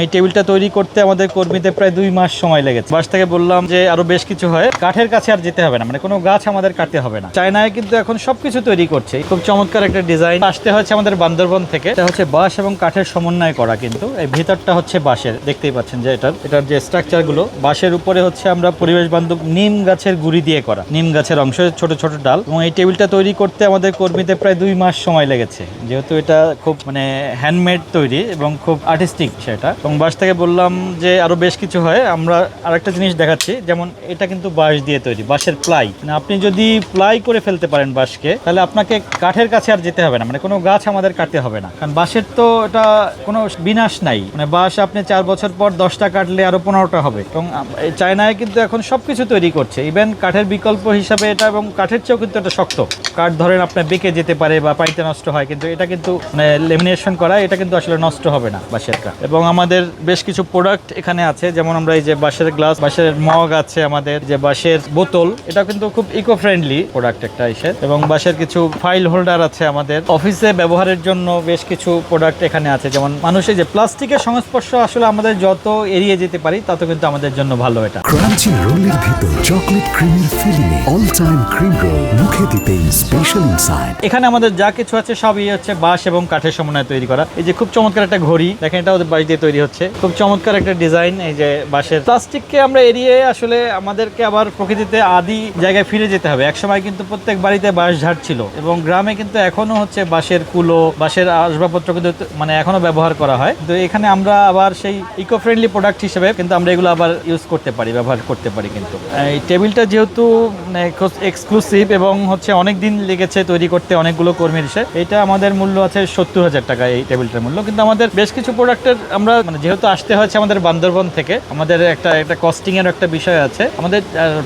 এই টেবিলটা তৈরি করতে আমাদের কর্মীদের প্রায় 2 মাস সময় লেগেছে। বাস থেকে বললাম যে আরো বেশ কিছু হয়, কাঠের কাছে আর যেতে হবে না, মানে কোনো গাছ আমাদের কাটতে হবে না। চায়নায় কিন্তু এখন সবকিছু তৈরি করছে, খুব চমৎকার একটা ডিজাইন। আসতে হচ্ছে আমাদের বান্দরবন থেকে। এটা হচ্ছে বাঁশ এবং কাঠের সমন্বয় করা, কিন্তু এই ভিতরটা হচ্ছে বাঁশের। দেখতেই পাচ্ছেন যে এটার যে স্ট্রাকচার গুলো বাঁশের উপরে হচ্ছে আমরা পরিবেশ বান্ধব নিম গাছের গুড়ি দিয়ে করা, নিম গাছের অংশ, ছোট ছোট ডাল। এবং এই টেবিলটা তৈরি করতে আমাদের কর্মীদের প্রায় 2 মাস সময় লেগেছে, যেহেতু এটা খুব হ্যান্ডমেড তৈরি এবং খুব আর্টিস্টিক সেটা। এবং বাঁশ থেকে বললাম যে আরো বেশ কিছু হয়। আমরা আরেকটা জিনিস দেখাচ্ছি, যেমন এটা কিন্তু বাঁশ দিয়ে তৈরি, বাঁশের প্লাই। আপনি যদি প্লাই করে ফেলতে পারেন বাঁশকে, তাহলে আপনাকে কাঠের কাছে আর যেতে হবে না, মানে কোনো গাছ আমাদের কাটতে হবে না। কারণ বাঁশের তো এটা কোনো বিনাশ নাই, বাঁশ আপনি 4 বছর পর 10টা কাটলে আরো 15টা হবে। এবং চায়নায় কিন্তু এখন সবকিছু তৈরি করছে, ইভেন কাঠের বিকল্প হিসাবে এটা, এবং কাঠের চেয়েও কিন্তু এটা শক্ত। কাঠ ধরেন আপনার বেঁকে যেতে পারে বা পানিতে নষ্ট হয়, কিন্তু এটা কিন্তু লেমিনেশন করা, এটা কিন্তু আসলে নষ্ট হবে না বাঁশের কাঠ। এবং আমাদের বেশ কিছু প্রোডাক্ট এখানে আছে, যেমন আমরা এই যে বাঁশের গ্লাস, বাঁশের মগ আছে, আমাদের যে বাঁশের বোতল, এটা কিন্তু খুব ইকো ফ্রেন্ডলি প্রোডাক্ট একটা এসে। এবং বাঁশের কিছু ফাইল হোল্ডার আছে, আমাদের অফিসে ব্যবহারের জন্য বেশ কিছু প্রোডাক্ট এখানে আছে। যেমন মানুষের যে প্লাস্টিকের সংস্পর্শ আসলে আমাদের যত এড়িয়ে যেতে পারি তত কিন্তু আমাদের জন্য ভালো। এটা ক্রাঞ্চি রোলের ভিতর চকলেট ক্রিমের ফিলিং, অল টাইম ক্রিম রোল, মুখে দিতেই স্পেশাল ইনসাইড। এখানে আমাদের যা কিছু আছে সবই হচ্ছে বাঁশ এবং কাঠের সমন্বয়ে তৈরি করা। এই যে খুব চমৎকার একটা ঘড়ি দেখেন, এটা ওদের বাঁশ দিয়ে তৈরি হচ্ছে, খুব চমৎকার একটা ডিজাইন। এই যে বাঁশের, প্লাস্টিককে আমরা এড়িয়ে আসলে আমাদেরকে আবার প্রকৃতিতে আদি জায়গায় ফিরে যেতে হবে। একসময় কিন্তু প্রত্যেক বাড়িতে বাঁশ ঝাড় ছিল, এবং গ্রামে কিন্তু এখনো হচ্ছে বাঁশের কুলো, বাঁশের আসবাবপত্র কিন্তু এখনো ব্যবহার করা হয়। তো এখানে আমরা আবার সেই ইকো ফ্রেন্ডলি প্রোডাক্ট হিসেবে কিন্তু আমরা এগুলো আবার ইউজ করতে পারি, ব্যবহার করতে পারি। কিন্তু এই টেবিলটা যেহেতু এক্সক্লুসিভ এবং হচ্ছে অনেক দিন লেগেছে তৈরি করতে, অনেকগুলো কর্মীর হিসেবে, এটা আমাদের মূল্য আছে 70,000 টাকা এই টেবিলটার মূল্য। কিন্তু আমাদের বেশ কিছু প্রোডাক্টের আমরা যেহেতু আসতে হচ্ছে আমাদের বান্দরবন থেকে, আমাদের একটা কস্টিং এর একটা বিষয় আছে। আমাদের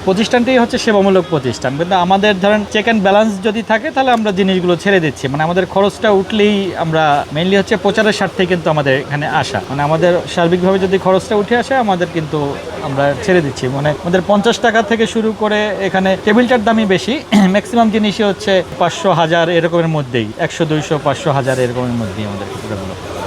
প্রতিষ্ঠানটি হচ্ছে সেবামূলক প্রতিষ্ঠান, কিন্তু আমাদের ধরেন চেক অ্যান্ড ব্যালেন্স যদি থাকে তাহলে আমরা জিনিসগুলো ছেড়ে দিচ্ছি। আমাদের খরচটা উঠলেই আমরা মেইনলি হচ্ছে প্রচারের স্বার্থে কিন্তু আমাদের এখানে আসা, আমাদের সার্বিকভাবে যদি খরচটা উঠে আসে আমাদের কিন্তু আমরা ছেড়ে দিচ্ছি। আমাদের 50 টাকা থেকে শুরু করে, এখানে টেবিলটার দামই বেশি, ম্যাক্সিমাম জিনিসই হচ্ছে 500, 1000 এরকমের মধ্যেই, 100, 200, 500, 1000 এরকমের মধ্যেই আমাদের